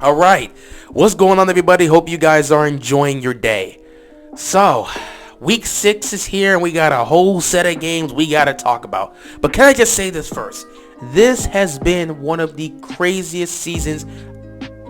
All right, what's going on, everybody? Hope you guys are enjoying your day. So, week 6 is here, and we got a whole set of games we got to talk about. But can I just say this first? This has been one of the craziest seasons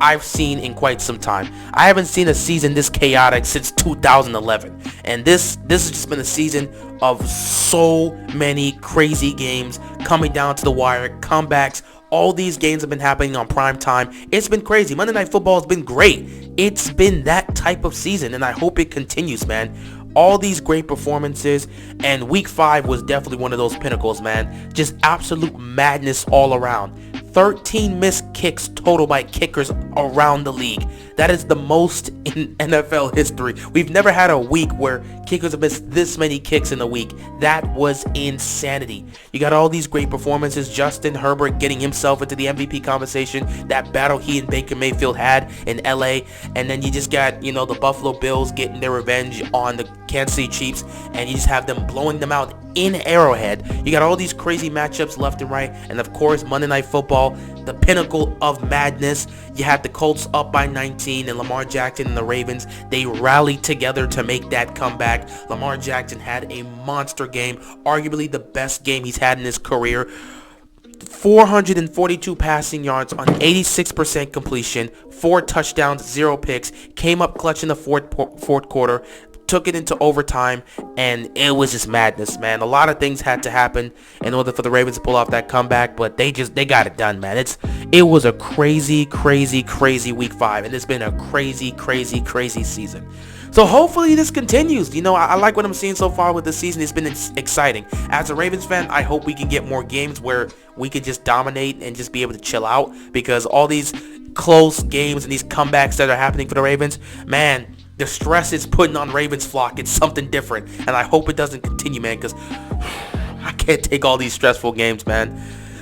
I've seen in quite some time. I haven't seen a season this chaotic since 2011. And this has just been a season of so many crazy games coming down to the wire, comebacks. All these games have been happening on prime time. It's been crazy. Monday Night Football has been great. It's been that type of season, and I hope it continues, man. All these great performances, and week 5 was definitely one of those pinnacles, man. Just absolute madness all around. 13 missed kicks total by kickers around the league. That is the most in NFL history. We've never had a week where kickers have missed this many kicks in a week. That was insanity. You got all these great performances. Justin Herbert getting himself into the MVP conversation. That battle he and Baker Mayfield had in LA. And then you just got, the Buffalo Bills getting their revenge on the Kansas City Chiefs. And you just have them blowing them out in Arrowhead. You got all these crazy matchups left and right. And of course, Monday Night Football, the pinnacle of madness. You had the Colts up by 19, and Lamar Jackson and the Ravens, they rallied together to make that comeback. Lamar Jackson had a monster game, arguably the best game he's had in his career. 442 passing yards on 86% completion, 4 touchdowns, 0 picks, came up clutch in the fourth quarter, took it into overtime, and it was just madness, man. A lot of things had to happen in order for the Ravens to pull off that comeback, but they got it done, man. It was a crazy week 5, and it's been a crazy season. So hopefully this continues. I like what I'm seeing so far with this season. It's been exciting. As a Ravens fan, I hope we can get more games where we can just dominate and just be able to chill out, because all these close games and these comebacks that are happening for the Ravens, man, the stress it's putting on Ravens flock, it's something different. And I hope it doesn't continue, man, because I can't take all these stressful games, man.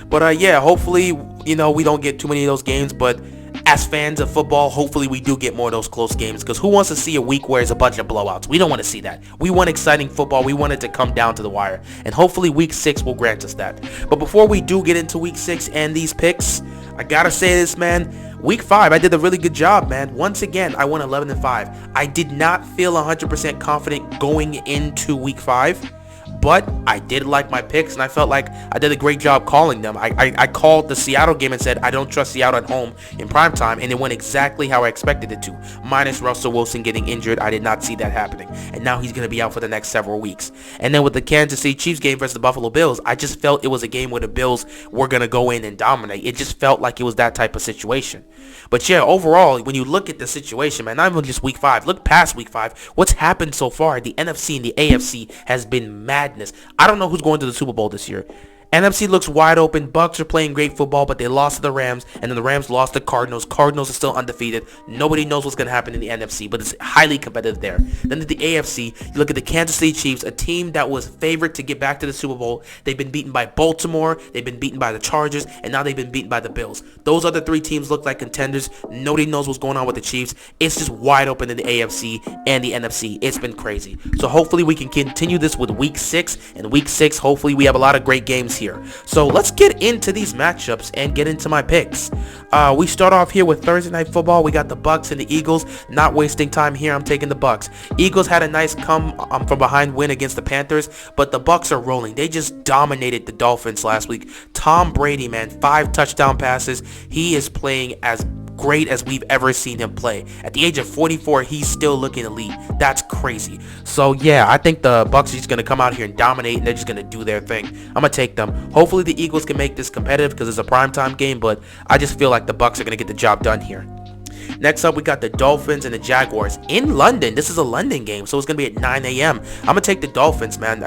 But yeah, hopefully, we don't get too many of those games. But as fans of football, hopefully we do get more of those close games, because who wants to see a week where it's a bunch of blowouts? We don't want to see that. We want exciting football. We want it to come down to the wire. And hopefully week 6 will grant us that. But before we do get into week 6 and these picks, I gotta say this, man. Week 5, I did a really good job, man. Once again, I won 11-5. I did not feel 100% confident going into week 5, but I did like my picks, and I felt like I did a great job calling them. I called the Seattle game and said I don't trust Seattle at home in primetime, and it went exactly how I expected it to. Minus Russell Wilson getting injured, I did not see that happening, and now he's going to be out for the next several weeks. And then with the Kansas City Chiefs game versus the Buffalo Bills, I just felt it was a game where the Bills were going to go in and dominate. It just felt like it was that type of situation. But yeah, overall, when you look at the situation, man, not even just week 5, look past week 5, what's happened so far, the NFC and the AFC has been madness. I don't know who's going to the Super Bowl this year. NFC looks wide open. Bucks are playing great football, but they lost to the Rams, and then the Rams lost to Cardinals. Cardinals are still undefeated. Nobody knows what's going to happen in the NFC, but it's highly competitive there. Then at the AFC, you look at the Kansas City Chiefs, a team that was favored to get back to the Super Bowl. They've been beaten by Baltimore, they've been beaten by the Chargers, and now they've been beaten by the Bills. Those other 3 teams look like contenders. Nobody knows what's going on with the Chiefs. It's just wide open in the AFC and the NFC. It's been crazy. So hopefully we can continue this with week 6, and week 6, hopefully we have a lot of great games here. So let's get into these matchups and get into my picks. We start off here with Thursday Night Football. We got the Bucks and the Eagles. Not wasting time here. I'm taking the Bucks. Eagles had a nice come from behind win against the Panthers, but the Bucks are rolling. They just dominated the Dolphins last week. Tom Brady, man, 5 touchdown passes. He is playing as great as we've ever seen him play. At the age of 44, he's still looking elite. That's crazy. So yeah, I think the Bucks are just going to come out here and dominate, and they're just going to do their thing. I'm going to take them. Hopefully the Eagles can make this competitive because it's a primetime game, but I just feel like the Bucks are going to get the job done here. Next up, we got the Dolphins and the Jaguars in London. This is a London game, so it's going to be at 9 a.m. I'm going to take the Dolphins, man.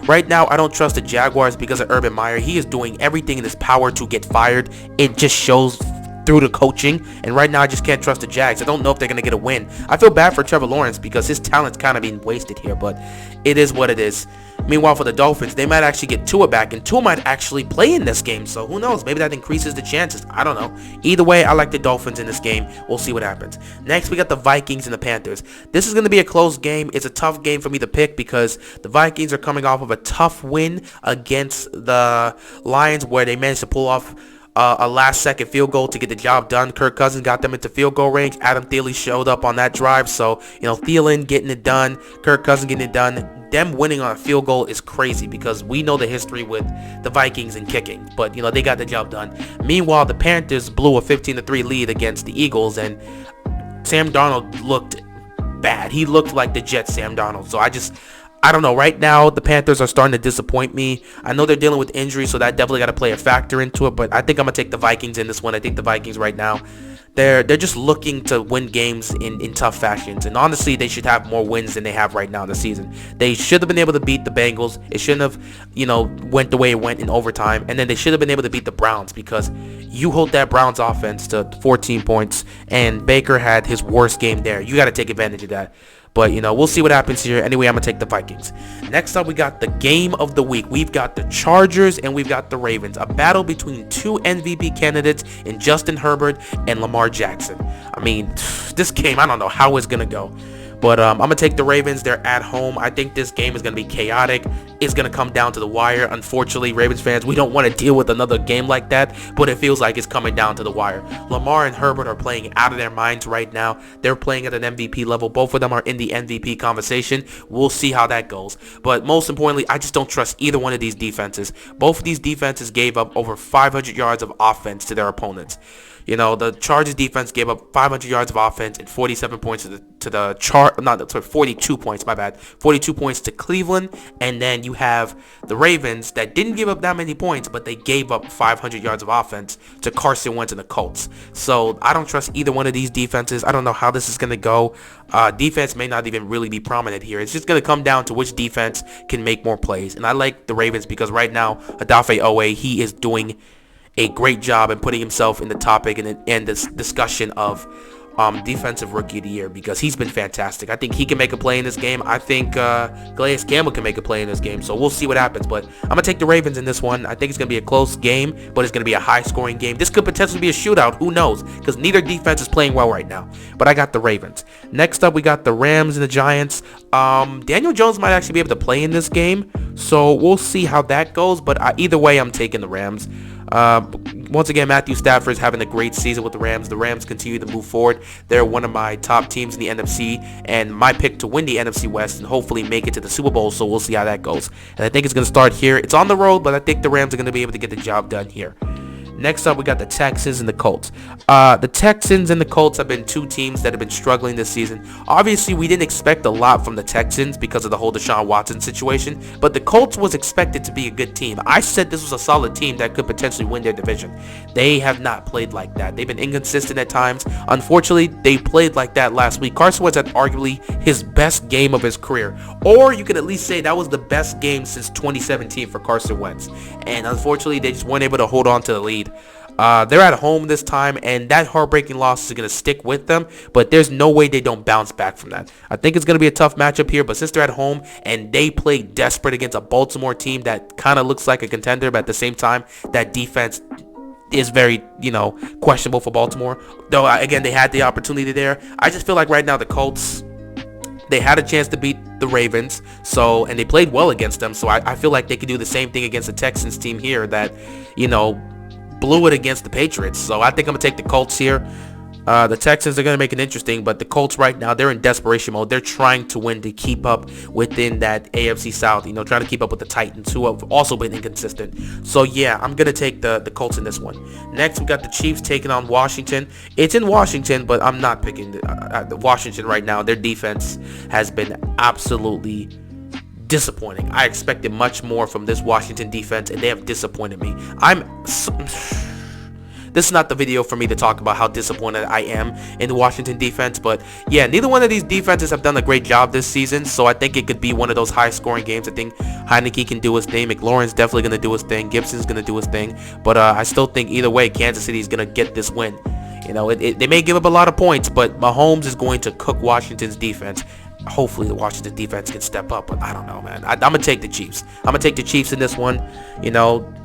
Right now, I don't trust the Jaguars because of Urban Meyer. He is doing everything in his power to get fired. It just shows through the coaching, and right now I just can't trust the Jags. I don't know if they're going to get a win. I feel bad for Trevor Lawrence because his talent's kind of being wasted here, but it is what it is. Meanwhile, for the Dolphins, they might actually get Tua back, and Tua might actually play in this game, so who knows? Maybe that increases the chances. I don't know. Either way, I like the Dolphins in this game. We'll see what happens. Next, we got the Vikings and the Panthers. This is going to be a close game. It's a tough game for me to pick because the Vikings are coming off of a tough win against the Lions where they managed to pull off a last-second field goal to get the job done. Kirk Cousins got them into field goal range. Adam Thielen showed up on that drive. So, Thielen getting it done, Kirk Cousins getting it done. Them winning on a field goal is crazy because we know the history with the Vikings and kicking. But, they got the job done. Meanwhile, the Panthers blew a 15-3 lead against the Eagles, and Sam Darnold looked bad. He looked like the Jets Sam Darnold. So I don't know. Right now, the Panthers are starting to disappoint me. I know they're dealing with injuries, so that definitely got to play a factor into it. But I think I'm going to take the Vikings in this one. I think the Vikings right now, they're just looking to win games in tough fashions. And honestly, they should have more wins than they have right now this season. They should have been able to beat the Bengals. It shouldn't have, went the way it went in overtime. And then they should have been able to beat the Browns because you hold that Browns offense to 14 points. And Baker had his worst game there. You got to take advantage of that. But, we'll see what happens here. Anyway, I'm going to take the Vikings. Next up, we got the game of the week. We've got the Chargers and we've got the Ravens. A battle between two MVP candidates in Justin Herbert and Lamar Jackson. I mean, this game, I don't know how it's going to go. But I'm going to take the Ravens. They're at home. I think this game is going to be chaotic. It's going to come down to the wire. Unfortunately, Ravens fans, we don't want to deal with another game like that, but it feels like it's coming down to the wire. Lamar and Herbert are playing out of their minds right now. They're playing at an MVP level. Both of them are in the MVP conversation. We'll see how that goes. But most importantly, I just don't trust either one of these defenses. Both of these defenses gave up over 500 yards of offense to their opponents. The Chargers defense gave up 500 yards of offense and 47 points to the 42 points, my bad. 42 points to Cleveland. And then you have the Ravens that didn't give up that many points, but they gave up 500 yards of offense to Carson Wentz and the Colts. So I don't trust either one of these defenses. I don't know how this is going to go. Defense may not even really be prominent here. It's just going to come down to which defense can make more plays. And I like the Ravens because right now, Odafe Owe, he is doing a great job in putting himself in the topic and this discussion of defensive rookie of the year because he's been fantastic. I think he can make a play in this game. I think Calais Campbell can make a play in this game. So we'll see what happens. But I'm going to take the Ravens in this one. I think it's going to be a close game, but it's going to be a high-scoring game. This could potentially be a shootout. Who knows? Because neither defense is playing well right now. But I got the Ravens. Next up, we got the Rams and the Giants. Daniel Jones might actually be able to play in this game. So we'll see how that goes. But either way, I'm taking the Rams. Once again, Matthew Stafford is having a great season with the Rams. The Rams continue to move forward. They're one of my top teams in the NFC and my pick to win the NFC West and hopefully make it to the Super Bowl, so we'll see how that goes. And I think it's going to start here. It's on the road, but I think the Rams are going to be able to get the job done here. Next up, we got the Texans and the Colts. The Texans and the Colts have been two teams that have been struggling this season. Obviously, we didn't expect a lot from the Texans because of the whole Deshaun Watson situation, but the Colts was expected to be a good team. I said this was a solid team that could potentially win their division. They have not played like that. They've been inconsistent at times. Unfortunately, they played like that last week. Carson Wentz had arguably his best game of his career, or you could at least say that was the best game since 2017 for Carson Wentz. And unfortunately, they just weren't able to hold on to the lead. They're at home this time, and that heartbreaking loss is going to stick with them, but there's no way they don't bounce back from that. I think it's going to be a tough matchup here, but since they're at home and they play desperate against a Baltimore team that kind of looks like a contender, but at the same time, that defense is very, questionable for Baltimore. Though, again, they had the opportunity there. I just feel like right now the Colts, they had a chance to beat the Ravens, and they played well against them, so I feel like they could do the same thing against the Texans team here that, blew it against the Patriots. So I think I'm going to take the Colts here. The Texans are going to make it interesting, but the Colts right now, they're in desperation mode. They're trying to win to keep up within that AFC South, trying to keep up with the Titans, who have also been inconsistent. So yeah, I'm going to take the Colts in this one. Next, we got the Chiefs taking on Washington. It's in Washington, but I'm not picking the Washington right now. Their defense has been absolutely disappointing. I expected much more from this Washington defense, and they have disappointed me. This is not the video for me to talk about how disappointed I am in the Washington defense, but yeah, neither one of these defenses have done a great job this season, so I think it could be one of those high-scoring games. I think Heineke can do his thing. McLaurin's definitely going to do his thing. Gibson's going to do his thing, but I still think either way, Kansas City is going to get this win. They may give up a lot of points, but Mahomes is going to cook Washington's defense. Hopefully the Washington defense can step up, but I don't know, man. I'm going to take the Chiefs. I'm going to take the Chiefs in this one.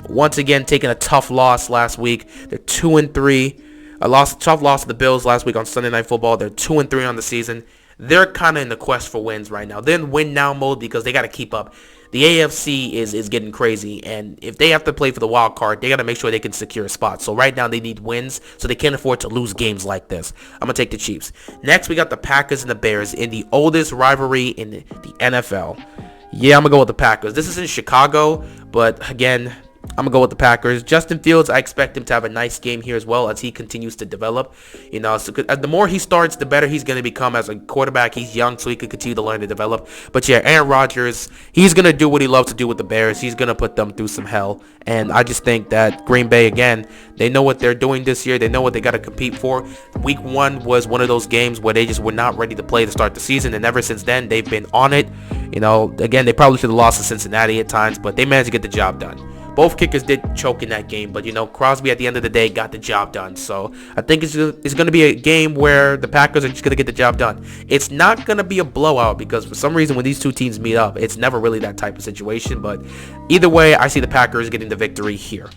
Once again, taking a tough loss last week. They're 2-3. A tough loss to the Bills last week on Sunday Night Football. They're 2-3 on the season. they're kind of in the quest for wins right now. They're in win now mode because they got to keep up. The AFC is getting crazy, and if they have to play for the wild card, they got to make sure they can secure a spot. So right now they need wins, so they can't afford to lose games like this. I'm going to take the Chiefs. Next, we got the Packers and the Bears in the oldest rivalry in the NFL. Yeah, I'm going to go with the Packers. This is in Chicago, but again, I'm going to go with the Packers. Justin Fields, I expect him to have a nice game here as well as he continues to develop. You know, so the more he starts, the better he's going to become as a quarterback. He's young, so he could continue to learn to develop. But yeah, Aaron Rodgers, he's going to do what he loves to do with the Bears. He's going to put them through some hell. And I just think that Green Bay, again, they know what they're doing this year. They know what they got to compete for. Week 1 was one of those games where they just were not ready to play to start the season. And ever since then, they've been on it. You know, again, they probably should have lost to Cincinnati at times, but they managed to get the job done. Both kickers did choke in that game, but, you know, Crosby at the end of the day got the job done. So I think it's going to be a game where the Packers are just going to get the job done. It's not going to be a blowout because for some reason when these two teams meet up, it's never really that type of situation. But either way, I see the Packers getting the victory here.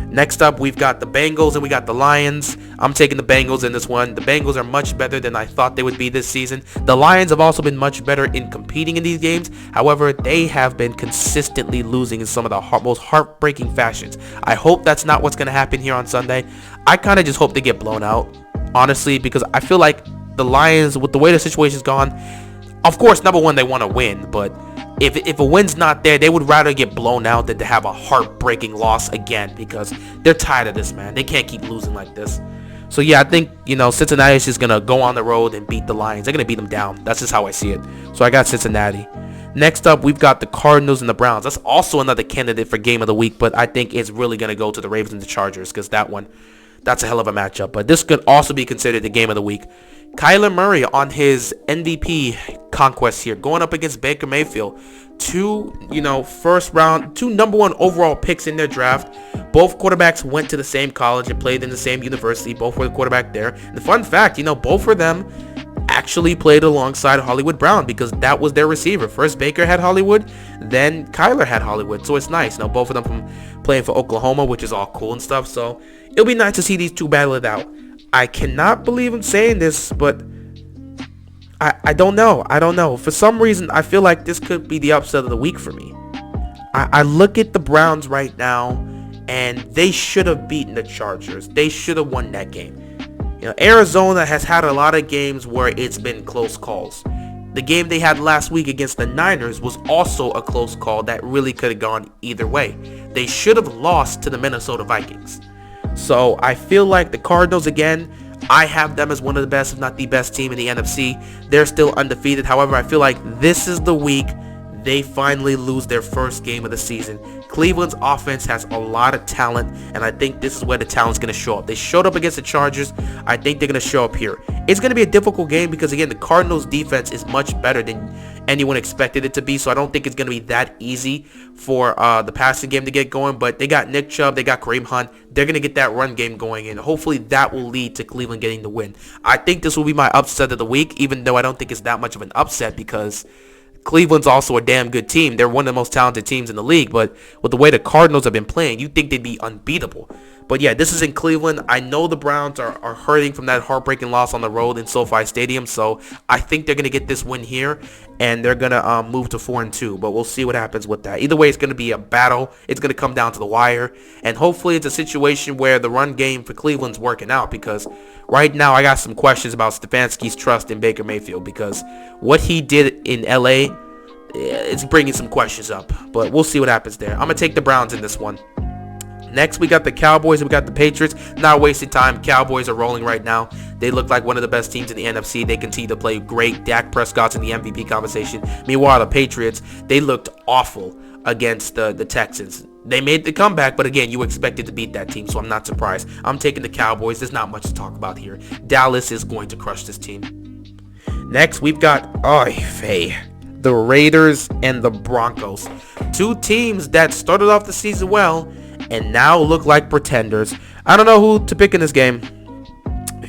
Next up, we've got the Bengals and we got the Lions. I'm taking the Bengals in this one. The Bengals are much better than I thought they would be this season. The Lions have also been much better in competing in these games. However, they have been consistently losing in some of the most heartbreaking fashions. I hope that's not what's going to happen here on Sunday. I kind of just hope they get blown out, honestly, because I feel like the Lions, with the way the situation's gone, of course, number one, they want to win, but if a win's not there, they would rather get blown out than to have a heartbreaking loss again because they're tired of this, man. They can't keep losing like this. So, yeah, I think, you know, Cincinnati is just going to go on the road and beat the Lions. They're going to beat them down. That's just how I see it. So, I got Cincinnati. Next up, we've got the Cardinals and the Browns. That's also another candidate for Game of the Week, but I think it's really going to go to the Ravens and the Chargers because that's a hell of a matchup. But this could also be considered the Game of the Week. Kyler Murray on his MVP conquest here, going up against Baker Mayfield. Two number 1 overall picks in their draft. Both quarterbacks went to the same college and played in the same university. Both were the quarterback there. And the fun fact, both of them actually played alongside Hollywood Brown because that was their receiver. First Baker had Hollywood, then Kyler had Hollywood. So it's nice. Both of them from playing for Oklahoma, which is all cool and stuff. So it'll be nice to see these two battle it out. I cannot believe I'm saying this, but I don't know. For some reason, I feel like this could be the upset of the week for me. I look at the Browns right now, and they should have beaten the Chargers. They should have won that game. Arizona has had a lot of games where it's been close calls. The game they had last week against the Niners was also a close call that really could have gone either way. They should have lost to the Minnesota Vikings. So I feel like the Cardinals, again, I have them as one of the best, if not the best team in the NFC. They're still undefeated. However, I feel like this is the week they finally lose their first game of the season. Cleveland's offense has a lot of talent, and I think this is where the talent's going to show up. They showed up against the Chargers. I think they're going to show up here. It's going to be a difficult game because, again, the Cardinals' defense is much better than anyone expected it to be, so I don't think it's going to be that easy for the passing game to get going, but they got Nick Chubb, they got Kareem Hunt. They're going to get that run game going, and hopefully that will lead to Cleveland getting the win. I think this will be my upset of the week, even though I don't think it's that much of an upset because Cleveland's also a damn good team. They're one of the most talented teams in the league, but with the way the Cardinals have been playing, you'd think they'd be unbeatable. But yeah, this is in Cleveland. I know the Browns are hurting from that heartbreaking loss on the road in SoFi Stadium, so I think they're going to get this win here, and they're going to move to 4-2, but we'll see what happens with that. Either way, it's going to be a battle. It's going to come down to the wire, and hopefully it's a situation where the run game for Cleveland's working out because right now I got some questions about Stefanski's trust in Baker Mayfield because what he did in LA, it's bringing some questions up, but we'll see what happens there. I'm going to take the Browns in this one. Next, we got the Cowboys and we got the Patriots. Not wasting time. Cowboys are rolling right now. They look like one of the best teams in the NFC. They continue to play great. Dak Prescott's in the MVP conversation. Meanwhile, the Patriots, they looked awful against the Texans. They made the comeback, but again, you expected to beat that team, so I'm not surprised. I'm taking the Cowboys. There's not much to talk about here. Dallas is going to crush this team. Next, we've got the Raiders and the Broncos. Two teams that started off the season well and now look like pretenders. I don't know who to pick in this game.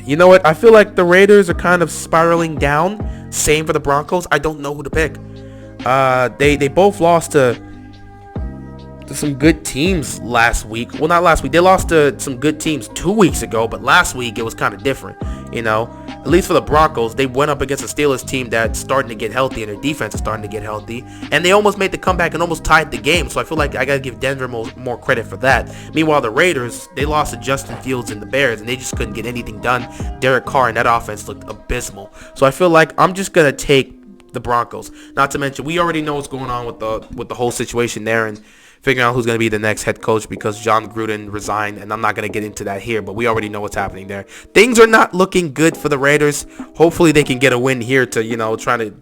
You know what? I feel like the Raiders are kind of spiraling down. Same for the Broncos. I don't know who to pick. They both lost to some good teams last week. Well, not last week. They lost to some good teams 2 weeks ago, but last week it was kind of different. at least for the Broncos, they went up against a Steelers team that's starting to get healthy and their defense is starting to get healthy. And they almost made the comeback and almost tied the game. So I feel like I got to give Denver more credit for that. Meanwhile, the Raiders, they lost to Justin Fields and the Bears and they just couldn't get anything done. Derek Carr and that offense looked abysmal. So I feel like I'm just going to take the Broncos. Not to mention, we already know what's going on with the whole situation there and figuring out who's going to be the next head coach because John Gruden resigned, and I'm not going to get into that here, but we already know what's happening there. Things are not looking good for the Raiders. Hopefully they can get a win here to, try to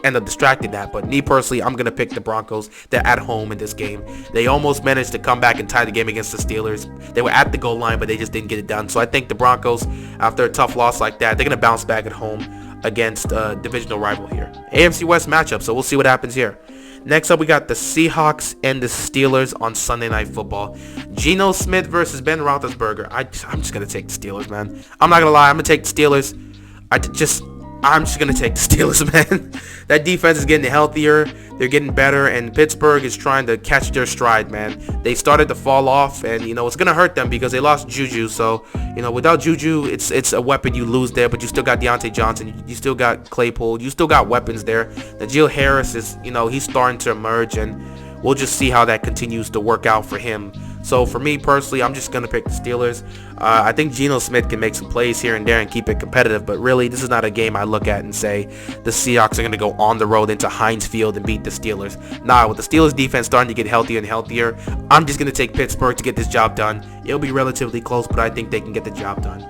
end up distracting that, but me personally, I'm going to pick the Broncos. They're at home in this game. They almost managed to come back and tie the game against the Steelers. They were at the goal line, but they just didn't get it done. So I think the Broncos, after a tough loss like that, they're going to bounce back at home against a divisional rival here. AFC West matchup, so we'll see what happens here. Next up, we got the Seahawks and the Steelers on Sunday Night Football. Gino Smith versus Ben Roethlisberger. I'm just going to take the Steelers, man. I'm not going to lie. I'm going to take the Steelers. I'm just going to take the Steelers, man. That defense is getting healthier. They're getting better, and Pittsburgh is trying to catch their stride, man. They started to fall off, and, it's going to hurt them because they lost Juju. So, without Juju, it's a weapon you lose there, but you still got Deontay Johnson. You still got Claypool. You still got weapons there. Najee Harris is, he's starting to emerge, and we'll just see how that continues to work out for him. So for me personally, I'm just going to pick the Steelers. I think Geno Smith can make some plays here and there and keep it competitive, but really this is not a game I look at and say the Seahawks are going to go on the road into Heinz Field and beat the Steelers. Nah, with the Steelers defense starting to get healthier and healthier, I'm just going to take Pittsburgh to get this job done. It'll be relatively close, but I think they can get the job done.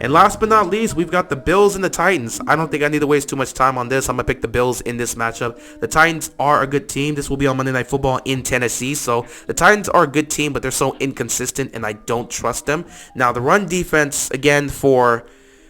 And last but not least, we've got the Bills and the Titans. I don't think I need to waste too much time on this. I'm going to pick the Bills in this matchup. The Titans are a good team. This will be on Monday Night Football in Tennessee. So the Titans are a good team, but they're so inconsistent, and I don't trust them. Now, the run defense, again, for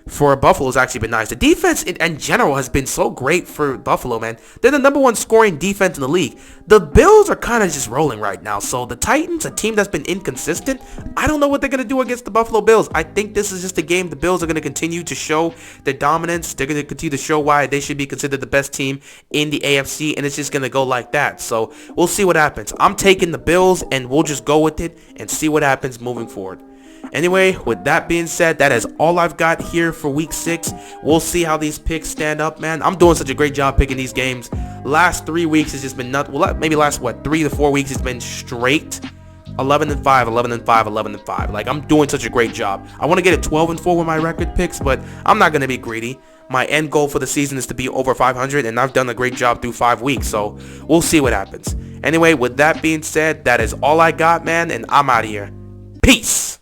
Buffalo has actually been nice. The defense in general has been so great for Buffalo, man. They're the number one scoring defense in the league. The Bills are kind of just rolling right now. So the Titans, a team that's been inconsistent, I don't know what they're going to do against the Buffalo Bills. I think this is just a game the Bills are going to continue to show their dominance. They're going to continue to show why they should be considered the best team in the AFC, and it's just going to go like that. So we'll see what happens. I'm taking the Bills, and we'll just go with it and see what happens moving forward. Anyway, with that being said, that is all I've got here for week 6. We'll see how these picks stand up, man. I'm doing such a great job picking these games. Last 3 weeks has just been nuts. Well, maybe last 3 to 4 weeks has been straight 11-5, 11-5, 11-5. Like, I'm doing such a great job. I want to get a 12-4 with my record picks, but I'm not going to be greedy. My end goal for the season is to be over 500, and I've done a great job through 5 weeks, so we'll see what happens. Anyway, with that being said, that is all I got, man, and I'm out of here. Peace!